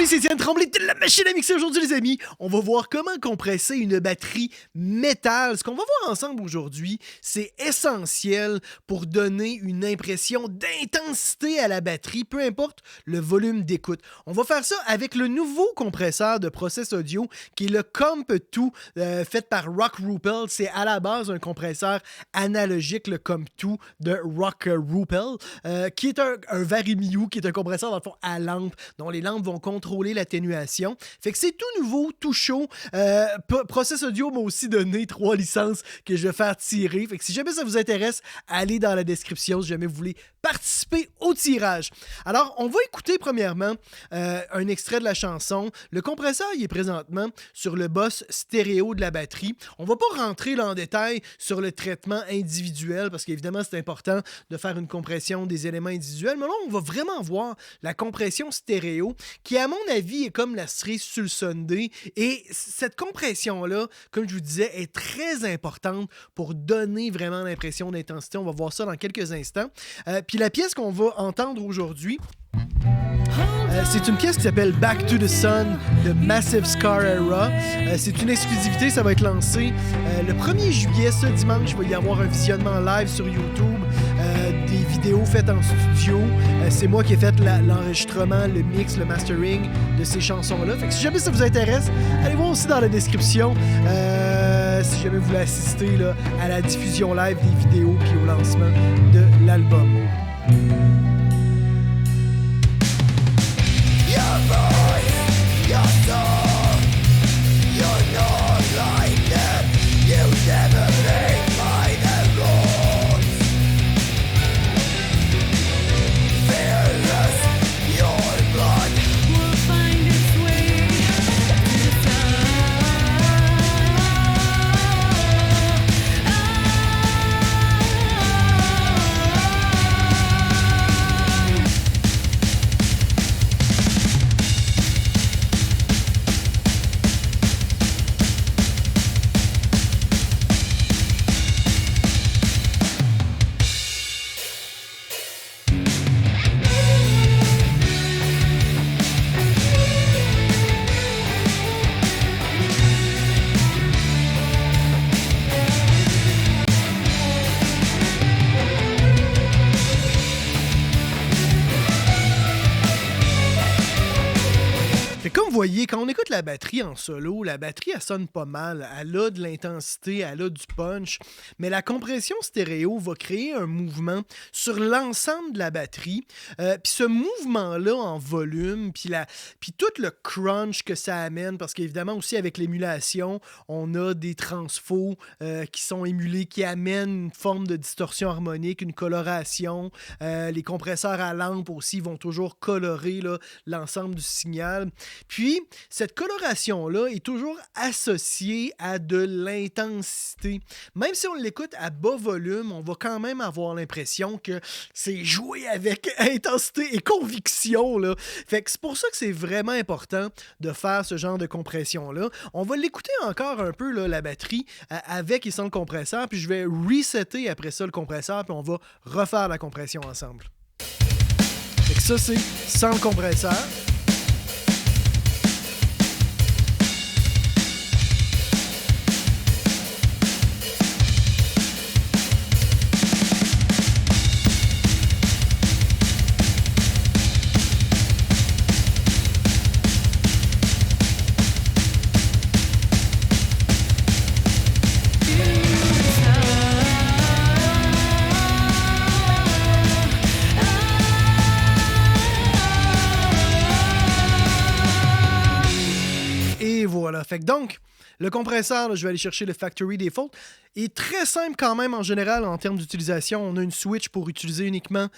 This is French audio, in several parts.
Salut, c'est Étienne Tremblay de la machine à mixer. Aujourd'hui, les amis, on va voir comment compresser une batterie métal. Ce qu'on va voir ensemble aujourd'hui, c'est essentiel pour donner une impression d'intensité à la batterie, peu importe le volume d'écoute. On va faire ça avec le nouveau compresseur de Process Audio qui est le Comp2 fait par Rock Ruppel. C'est à la base un compresseur analogique, le Comp2 de Rock Ruppel, qui est un Vari-Miu, qui est un compresseur dans le fond à lampe, dont les lampes vont contrôler l'atténuation. Fait que c'est tout nouveau, tout chaud. Process Audio m'a aussi donné 3 licences que je vais faire tirer. Fait que si jamais ça vous intéresse, allez dans la description si jamais vous voulez participer au tirage. Alors, on va écouter premièrement un extrait de la chanson. Le compresseur, il est présentement sur le boss stéréo de la batterie. On va pas rentrer là en détail sur le traitement individuel parce qu'évidemment, c'est important de faire une compression des éléments individuels. Mais là, on va vraiment voir la compression stéréo qui, à mon avis, est comme la cerise sur le sundae. Et cette compression-là, comme je vous disais, est très importante pour donner vraiment l'impression d'intensité. On va voir ça dans quelques instants. Puis la pièce qu'on va entendre aujourd'hui, c'est une pièce qui s'appelle Back to the Sun de Massive Scar Era. C'est une exclusivité, ça va être lancé le 1er juillet, ce dimanche. Il va y avoir un visionnement live sur YouTube, des vidéos faites en studio. C'est moi qui ai fait l'enregistrement, le mix, le mastering de ces chansons-là. Fait que si jamais ça vous intéresse, allez voir aussi dans la description si jamais vous voulez assister là, à la diffusion live des vidéos puis au lancement de l'album. Comme vous voyez, quand on écoute la batterie en solo, la batterie, elle sonne pas mal. Elle a de l'intensité, elle a du punch. Mais la compression stéréo va créer un mouvement sur l'ensemble de la batterie. Puis ce mouvement-là en volume, puis tout le crunch que ça amène, parce qu'évidemment aussi avec l'émulation, on a des transfos qui sont émulés, qui amènent une forme de distorsion harmonique, une coloration. Les compresseurs à lampe aussi vont toujours colorer là, l'ensemble du signal. Puis, cette coloration-là est toujours associée à de l'intensité. Même si on l'écoute à bas volume, on va quand même avoir l'impression que c'est joué avec intensité et conviction, là. Fait que c'est pour ça que c'est vraiment important de faire ce genre de compression-là. On va l'écouter encore un peu, là, la batterie, avec et sans le compresseur, puis je vais resetter après ça le compresseur, puis on va refaire la compression ensemble. Fait que ça, c'est sans le compresseur. Voilà. Fait que donc, le compresseur, là, je vais aller chercher le Factory Default, est très simple quand même en général en termes d'utilisation. On a une switch pour utiliser uniquement,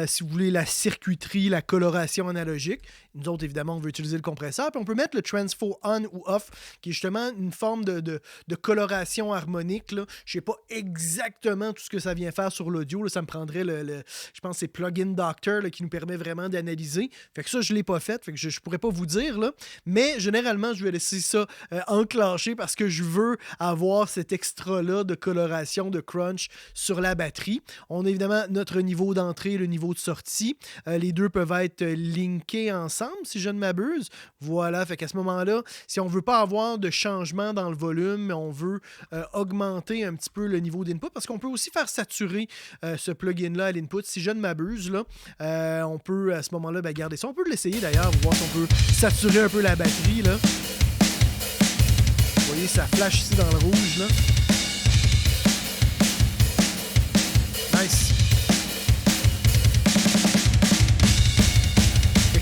si vous voulez, la circuiterie, la coloration analogique. Nous autres, évidemment, on veut utiliser le compresseur. Puis on peut mettre le Transfo On ou Off, qui est justement une forme de coloration harmonique. Là. Je ne sais pas exactement tout ce que ça vient faire sur l'audio. Là. Ça me prendrait je pense que c'est Plugin Doctor là, qui nous permet vraiment d'analyser. Fait que ça, je ne l'ai pas fait. Fait que je ne pourrais pas vous dire. Là. Mais généralement, je vais laisser ça enclenché brancher parce que je veux avoir cet extra-là de coloration, de crunch sur la batterie. On a évidemment notre niveau d'entrée et le niveau de sortie. Les deux peuvent être linkés ensemble, si je ne m'abuse. Voilà, fait qu'à ce moment-là, si on ne veut pas avoir de changement dans le volume, mais on veut augmenter un petit peu le niveau d'input, parce qu'on peut aussi faire saturer ce plugin-là à l'input, si je ne m'abuse. Là, on peut à ce moment-là garder ça. On peut l'essayer d'ailleurs, voir si on peut saturer un peu la batterie. Là. Vous voyez, ça flash ici dans le rouge. Là. Nice.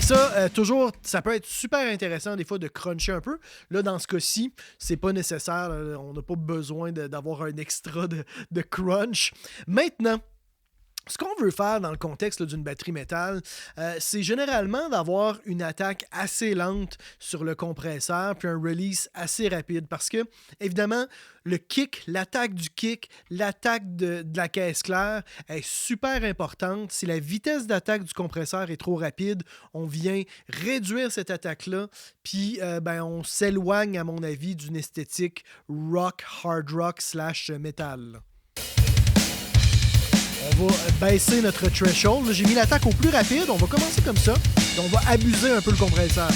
Ça, toujours, ça peut être super intéressant des fois de cruncher un peu. Là, dans ce cas-ci, c'est pas nécessaire. On n'a pas besoin d'avoir un extra de crunch. Maintenant, ce qu'on veut faire dans le contexte là, d'une batterie métal, c'est généralement d'avoir une attaque assez lente sur le compresseur puis un release assez rapide parce que, évidemment, le kick, l'attaque du kick, l'attaque de la caisse claire est super importante. Si la vitesse d'attaque du compresseur est trop rapide, on vient réduire cette attaque-là puis on s'éloigne, à mon avis, d'une esthétique rock, hard rock / métal. On va baisser notre threshold. J'ai mis l'attaque au plus rapide. On va commencer comme ça. Et on va abuser un peu le compresseur.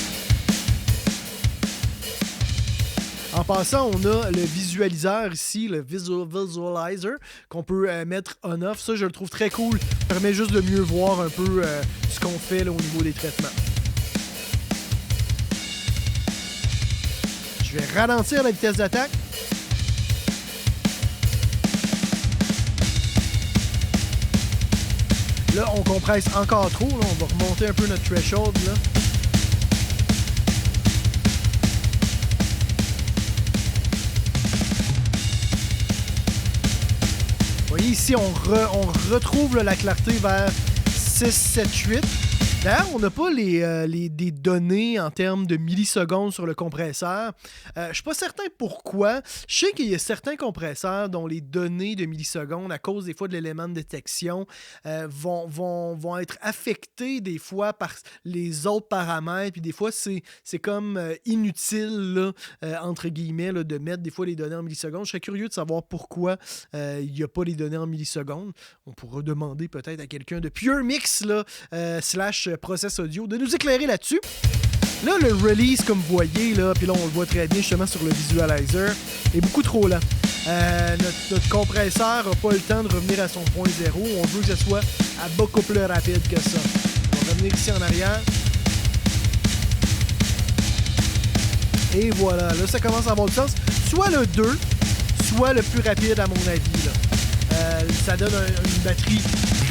En passant, on a le visualiseur ici, le visualizer, qu'on peut mettre on-off. Ça, je le trouve très cool. Ça permet juste de mieux voir un peu ce qu'on fait là, au niveau des traitements. Je vais ralentir la vitesse d'attaque. Là, on compresse encore trop. Là. On va remonter un peu notre threshold. Là. Vous voyez, ici, on retrouve là, la clarté vers 6, 7, 8. D'ailleurs, on n'a pas des données en termes de millisecondes sur le compresseur. Je ne suis pas certain pourquoi. Je sais qu'il y a certains compresseurs dont les données de millisecondes, à cause des fois de l'élément de détection, vont être affectées des fois par les autres paramètres. Puis des fois, c'est comme inutile, là, entre guillemets, là, de mettre des fois les données en millisecondes. Je serais curieux de savoir pourquoi il n'y a pas les données en millisecondes. On pourra demander peut-être à quelqu'un de Pure Mix, là, / Process Audio, de nous éclairer là-dessus. Là, le release, comme vous voyez, là, puis là, on le voit très bien justement sur le visualizer, est beaucoup trop lent. Notre compresseur n'a pas le temps de revenir à son point zéro. On veut que ce soit à beaucoup plus rapide que ça. On va revenir ici en arrière. Et voilà, là, ça commence à avoir du sens. Soit le 2, soit le plus rapide, à mon avis. Là. Ça donne une batterie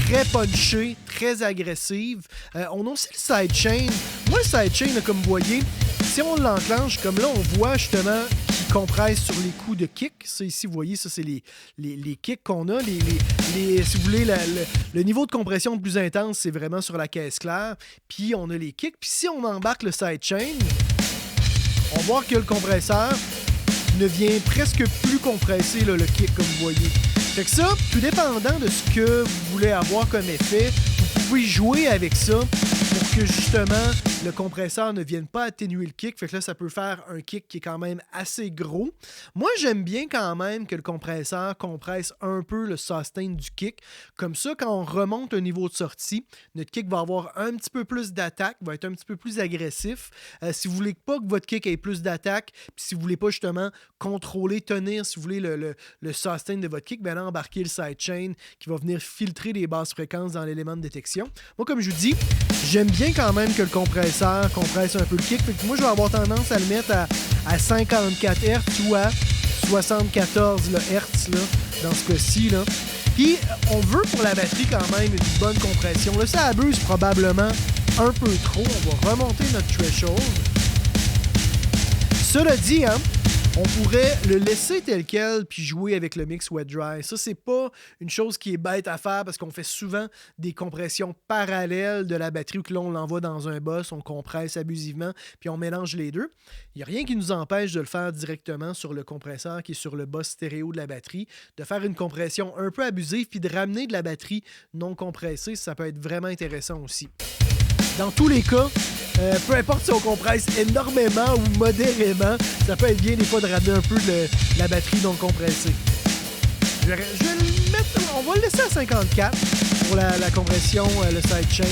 très punchée, très agressive. On a aussi le sidechain. Moi, le sidechain, là, comme vous voyez, si on l'enclenche, comme là, on voit justement qu'il compresse sur les coups de kick. Ça, ici, vous voyez, ça, c'est les kicks qu'on a. Si vous voulez, le niveau de compression le plus intense, c'est vraiment sur la caisse claire. Puis, on a les kicks. Puis, si on embarque le sidechain, on voit que le compresseur ne vient presque plus compresser là, le kick, comme vous voyez. Fait que ça, tout dépendant de ce que vous voulez avoir comme effet, vous pouvez jouer avec ça pour que justement le compresseur ne vienne pas atténuer le kick. Fait que là, ça peut faire un kick qui est quand même assez gros. Moi, j'aime bien quand même que le compresseur compresse un peu le sustain du kick. Comme ça, quand on remonte un niveau de sortie, notre kick va avoir un petit peu plus d'attaque, va être un petit peu plus agressif. Si vous voulez pas que votre kick ait plus d'attaque, puis si vous voulez pas justement contrôler, tenir, si vous voulez, le sustain de votre kick, ben là, embarquer le sidechain qui va venir filtrer les basses fréquences dans l'élément de détection. Moi, comme je vous dis, j'aime bien quand même que le compresseur compresse un peu le kick. Fait que moi, je vais avoir tendance à le mettre à 54 Hz ou à 74 Hz là, dans ce cas-ci. Là. Puis, on veut pour la batterie quand même une bonne compression. Là, ça abuse probablement un peu trop. On va remonter notre threshold. Cela dit, hein, on pourrait le laisser tel quel puis jouer avec le mix wet-dry. Ça, c'est pas une chose qui est bête à faire parce qu'on fait souvent des compressions parallèles de la batterie où là, on l'envoie dans un bus, on compresse abusivement puis on mélange les deux. Il n'y a rien qui nous empêche de le faire directement sur le compresseur qui est sur le bus stéréo de la batterie, de faire une compression un peu abusive puis de ramener de la batterie non compressée. Ça peut être vraiment intéressant aussi. Dans tous les cas, peu importe si on compresse énormément ou modérément, ça peut être bien des fois de ramener un peu la batterie non compressée. Je vais le mettre, on va le laisser à 54 pour la compression, le sidechain.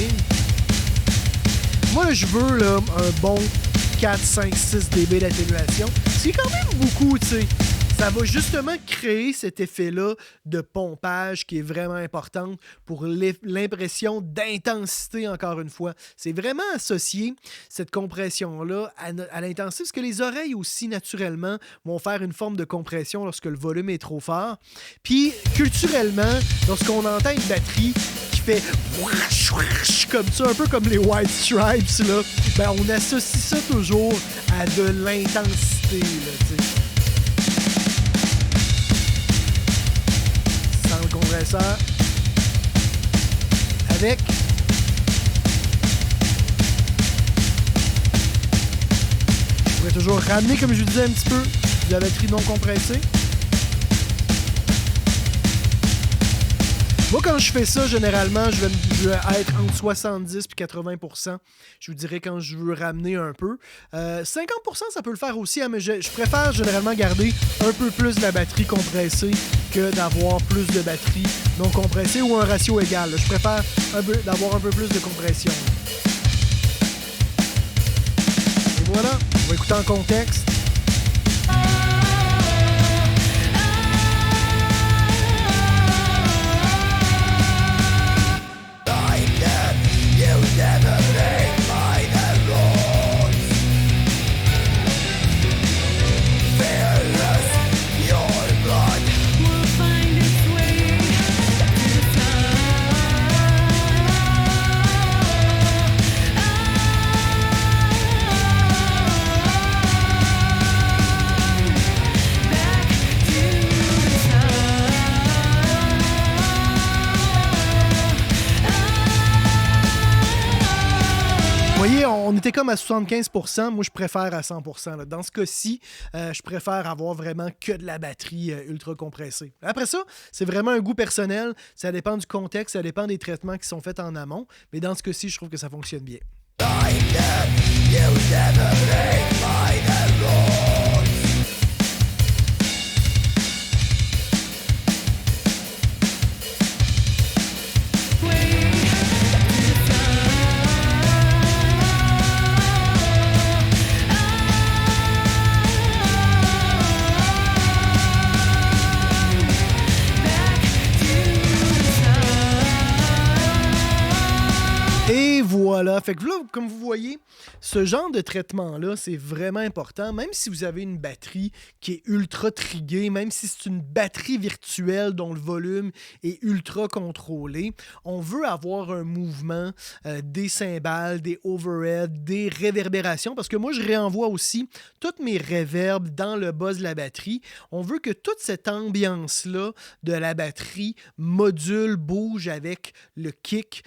Moi, là, je veux là, un bon 4, 5, 6 dB d'atténuation. C'est quand même beaucoup, tu sais. Ça va justement créer cet effet-là de pompage qui est vraiment important pour l'impression d'intensité, encore une fois. C'est vraiment associé, cette compression-là, à l'intensité, parce que les oreilles aussi, naturellement, vont faire une forme de compression lorsque le volume est trop fort. Puis, culturellement, lorsqu'on entend une batterie qui fait comme ça, un peu comme les White Stripes, là, ben on associe ça toujours à de l'intensité, là, tu sais. Compresseur avec je pourrais toujours ramener, comme je vous disais un petit peu, de la batterie non compressée. Moi, quand je fais ça, généralement, je vais être entre 70 et 80%. Je vous dirais quand je veux ramener un peu. 50%, ça peut le faire aussi, hein, mais je préfère généralement garder un peu plus de la batterie compressée que d'avoir plus de batterie non compressée ou un ratio égal. Je préfère d'avoir un peu plus de compression. Et voilà, on va écouter en contexte. Vous voyez, on était comme à 75%. Moi, je préfère à 100%. Là. Dans ce cas-ci, je préfère avoir vraiment que de la batterie ultra compressée. Après ça, c'est vraiment un goût personnel. Ça dépend du contexte, ça dépend des traitements qui sont faits en amont. Mais dans ce cas-ci, je trouve que ça fonctionne bien. Voilà, fait que là, comme vous voyez, ce genre de traitement-là, c'est vraiment important, même si vous avez une batterie qui est ultra triguée, même si c'est une batterie virtuelle dont le volume est ultra contrôlé, on veut avoir un mouvement des cymbales, des overheads, des réverbérations, parce que moi, je réenvoie aussi toutes mes reverbs dans le buzz de la batterie. On veut que toute cette ambiance-là de la batterie module, bouge avec le kick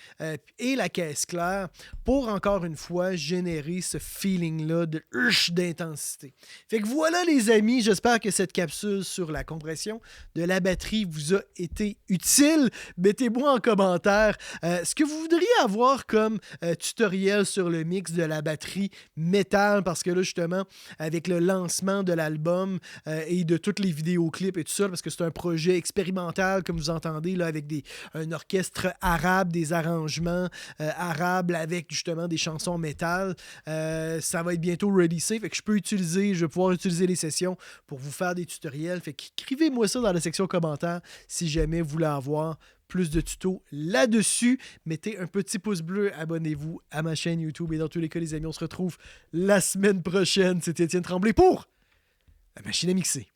et la caisse claire pour, encore une fois, générer ce feeling-là d'intensité. Fait que voilà, les amis, j'espère que cette capsule sur la compression de la batterie vous a été utile. Mettez-moi en commentaire ce que vous voudriez avoir comme tutoriel sur le mix de la batterie métal, parce que là, justement, avec le lancement de l'album et de tous les vidéoclips et tout ça, parce que c'est un projet expérimental, comme vous entendez, là, avec un orchestre arabe, des arrangements arabes, avec justement des chansons métal. Ça va être bientôt releasé, fait que je vais pouvoir utiliser les sessions pour vous faire des tutoriels. Fait qu'écrivez-moi ça dans la section commentaires si jamais vous voulez avoir plus de tutos là-dessus. Mettez un petit pouce bleu, abonnez-vous à ma chaîne YouTube et dans tous les cas, les amis, on se retrouve la semaine prochaine. C'était Étienne Tremblay pour La Machine à mixer.